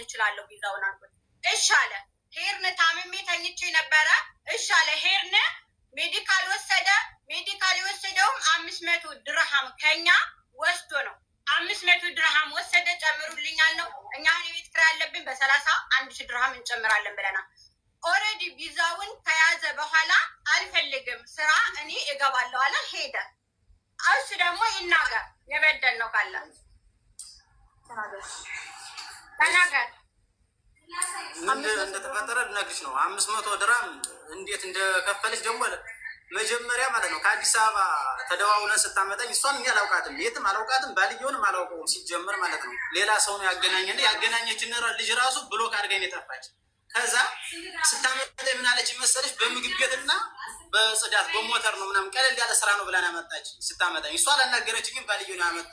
እችላለሁ ቪዛውን አልኩት። እሺ አለ። ሄርን ታምሜ ተኝቼ ነበረ። እሺ አለ። ሄርን ሜዲካል ወሰደ። ሜዲካል የወሰደውም 500 ድርሃም ከኛ ወስዶ ነው። 500 ድርሃም ወሰደ። ጨምሩልኛል ነው። እኛ የቤት ኪራይ ያለብን በ31,000 ድርሃም እንጨምራለን ብለናል። ኦልሬዲ ቪዛውን ከያዘ በኋላ አልፈልግም ስራ እኔ እገባለሁ አለ። ሄደ። እሱ ደግሞ ይናገር የበደል ነው ካለ ተናገር። እንደተፈጠረ ልነግርሽ ነው። 500 ድርሃም እንዴት እንደከፈለች ደግሞ መጀመሪያ ማለት ነው ከአዲስ አበባ ተደዋውለን ስታመጣኝ እሷን እኔ አላውቃትም፣ የትም አላውቃትም፣ ባልየውንም አላውቀውም ሲጀመር ማለት ነው። ሌላ ሰው ነው ያገናኘን። ያገናኘችን ልጅ ራሱ ብሎክ አድርገኝ የጠፋች። ከዛ ስታመጣኝ ምን አለች መሰለሽ? በምግብ ቤትና በጽዳት በሞተር ነው ምናምን ቀለል ያለ ስራ ነው ብላን ያመጣች። ስታመጣኝ እሷ አላናገረች፣ ግን ባልየው ነው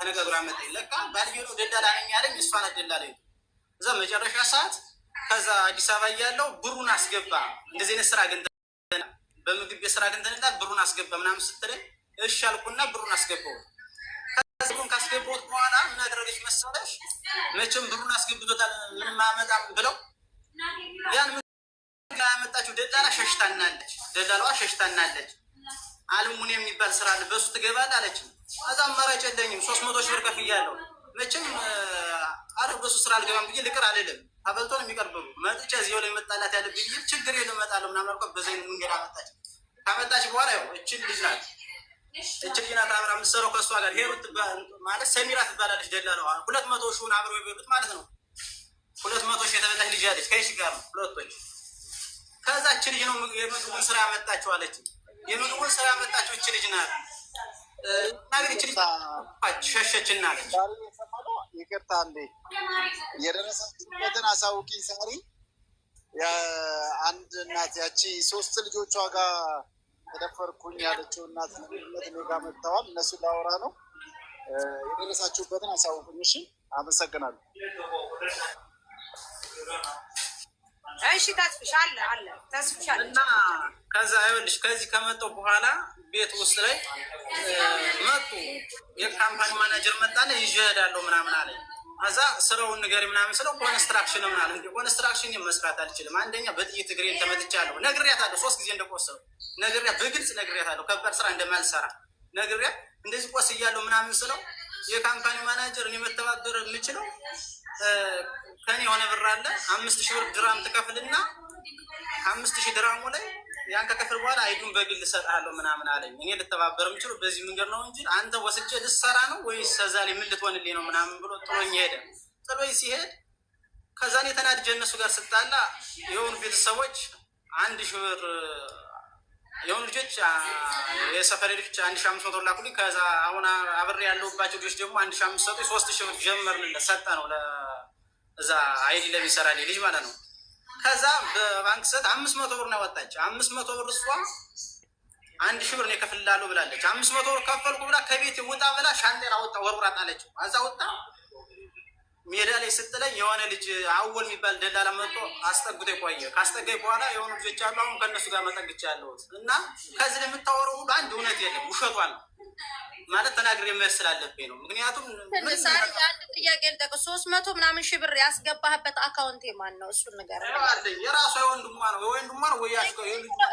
ተነጋግሮ ያመጣኝ። ለካ ባልየው ነው ደላላ ነኝ ያለኝ፣ እሷ ናት ደላላ። እዛ መጨረሻ ሰዓት ከዛ አዲስ አበባ እያለሁ ብሩን አስገባ እንደዚህ አይነት ስራ ግን በምግብ የስራ ገንዘብ ብሩን አስገባ ምናምን ስትለኝ እሺ አልኩና ብሩን አስገባው። ከዚሁም ካስገባሁት በኋላ ምን አደረገች መሰለሽ? መቼም ብሩን አስገብቶታል ምንም አያመጣም ብለው ያን ምን ያመጣችው ደላላ ሸሽታናለች። ደላላዋ ሸሽታናለች። አልሙኒየም የሚባል ስራ አለ በሱ ትገባለህ አለች። አዛ አማራጭ የለኝም 300 ሺህ ብር ከፍያለሁ። መቼም አረ በሱ ስራ አልገባም ብዬ ልቅር አልልም። አበልቶ ነው የሚቀርበው። መጥቼ እዚያው ላይ መጣላት ያለብኝ ችግር የለም እመጣለሁ ምናምን አልኳት። በዘይን መንገድ አመጣች። ካመጣች በኋላ ያው እቺን ልጅ ናት አብራ የምትሰራው ከእሷ ጋር ሄሩት ማለት ሰሚራ ትባላለች። ደላላዋ 200 ሺውን አብረው የበሉት ማለት ነው። 200 ሺህ የተበላች ልጅ አለች ከይሽ ጋር ነው ሁለቶች። ከዛ እቺ ልጅ ነው የምግቡን ስራ ያመጣችው አለች። የምግቡን ስራ ያመጣችው እቺ ልጅ ናት። ታግሪ እቺ ልጅ ሸሸችና አለች። ይቅርታ እንዴ የደረሰችበትን አሳውቂ ሳሪ። አንድ እናት ያቺ 3 ልጆቿ ጋር ተደፈርኩኝ ያለችው እናት ነብይነት እኔ ጋር መጥተዋል። እነሱ ላወራ ነው። የደረሳችሁበትን አሳውቁኝ። እሺ አመሰግናለሁ። እሺ ተስፍሻል አለ ተስፍሻል። እና ከዛ አይወልሽ ከዚህ ከመጣሁ በኋላ ቤት ውስጥ ላይ መጡ። የካምፓኒ ማናጀር መጣለ ይዤ እሄዳለሁ ምናምን አለኝ። ከዛ ስራውን ንገሪ ምናምን ስለው ኮንስትራክሽን ነው ምናምን። እንዴ ኮንስትራክሽን መስራት አልችልም። አንደኛ በጥይት እግሬን ተመትቻለሁ። ነግሬያታለሁ 3 ጊዜ እንደቆሰሉ ነግሬያት፣ በግልጽ ነግሬያታለሁ። ከባድ ስራ እንደማልሰራ ነግሬያት እንደዚህ ቆስያለሁ ምናምን ስለው የካምፓኒ ማናጀር እኔ መተባበር የምችለው ከኔ የሆነ ብር አለ 5,000 ብር ድራም ትከፍልና 5,000 ድራሙ ላይ ያን ከከፍል በኋላ አይዱን በግል እሰጥሃለሁ ምናምን አለኝ። እኔ ልተባበር የምችለው በዚህ መንገድ ነው እንጂ አንተ ወስጄ ልሰራ ነው ወይስ እዛ ላይ ምን ልትሆንልኝ ነው ምናምን ብሎ ጥሎኝ ሄደ። ጥሎኝ ሲሄድ ከዛ እኔ ተናድጄ እነሱ ጋር ስጣላ የሆኑ ቤተሰቦች 1,000 ብር የሆኑ ልጆች የሰፈሬ ልጆች 1,500 ብር ላኩልኝ። ከዛ አሁን አብሬ ያለሁባቸው ልጆች ደግሞ 1,500 ሰጡኝ። 3,000 ብር ጀመርንለት ሰጠ ነው ለዛ አይዲ ለሚሰራልኝ ልጅ ማለት ነው። ከዛ በባንክ ሰጥ 500 ብር ነው ያወጣች። 500 ብር እሷ 1,000 ብር ነው ከፍላለሁ ብላለች። 500 ብር ከፈልኩ ብላ ከቤት ውጣ ብላ ሻንጤን አወጣ ወርውራ ጣለችው። አዛ ወጣ ሜዳ ላይ ስትለኝ የሆነ ልጅ አወል የሚባል ደላላ መጥቶ አስጠግቶ ቆየ። ካስጠጋኝ በኋላ የሆኑ ልጆች አሉ አሁን ከነሱ ጋር መጠግቻለሁ። እና ከዚህ ለምታወራው ሁሉ አንድ እውነት የለም ውሸቷን ነው ማለት ተናግሬ መሰል አለብኝ ነው። ምክንያቱም ለምሳሌ አንድ ጥያቄ ልጠቅስ 300 ምናምን ሺህ ብር ያስገባህበት አካውንት የማን ነው? እሱን ነገር አለኝ የራሷ የወንድሟ ነው ወይ ያስቀው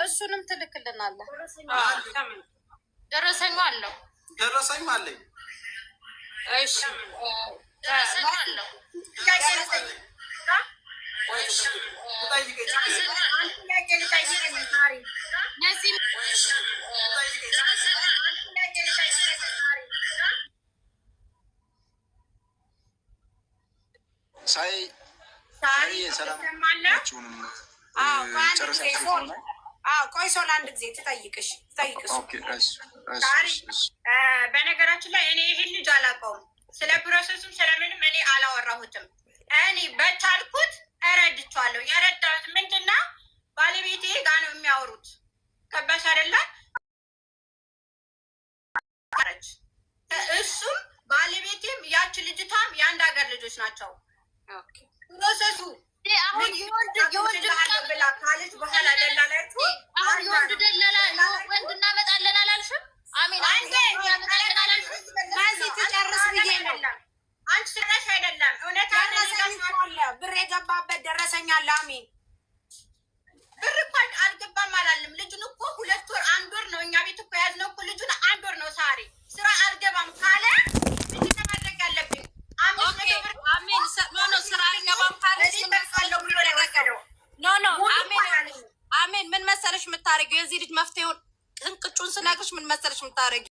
እሱንም ትልክልናለህ። ደረሰኝ አለው ደረሰኝ አለኝ። እሺ አለው ቆይ ሰው ለአንድ ጊዜ ትጠይቅሽ። በነገራችን ላይ እኔ ይሄን ልጅ አላውቀውም። ስለ ፕሮሰሱም ስለምንም እኔ አላወራሁትም። እኔ በቻልኩት እረድቻለሁ። የረዳሁት ምንድነው ባለቤቴ ጋር ነው የሚያወሩት። ከበሽ አይደለ? እሱም ባለቤቴም ያች ልጅቷም የአንድ ሀገር ልጆች ናቸው። ፕሮሰሱ አሁን የወንድ ብላ ካለች በኋላ ደላላችሁ አሁን የወንድ ደላላ ወንድ እናመጣለን አላልሽም? አሜን እናመጣለን አላልሽም? ማዚ ትጨርስ ብዬ ነው። አንቺ ስለሽ አይደለም እውነት ትሰጠኛለህ? አሜን ብር እኮ አልገባም አላለም። ልጁን እኮ 2 ወር 1 ወር ነው እኛ ቤት እኮ ያዝነው እኮ ልጁን 1 ወር ነው። ሳሪ ስራ አልገባም ካለ ምንድን ነው ማድረግ ያለብኝ? 500 ብር አሜን ኖ ስራ አልገባም ካለ አሜን ምን መሰለሽ የምታረጊው የዚህ ልጅ መፍትሄውን እንቅጩን ስነግርሽ ምን መሰለሽ የምታረጊው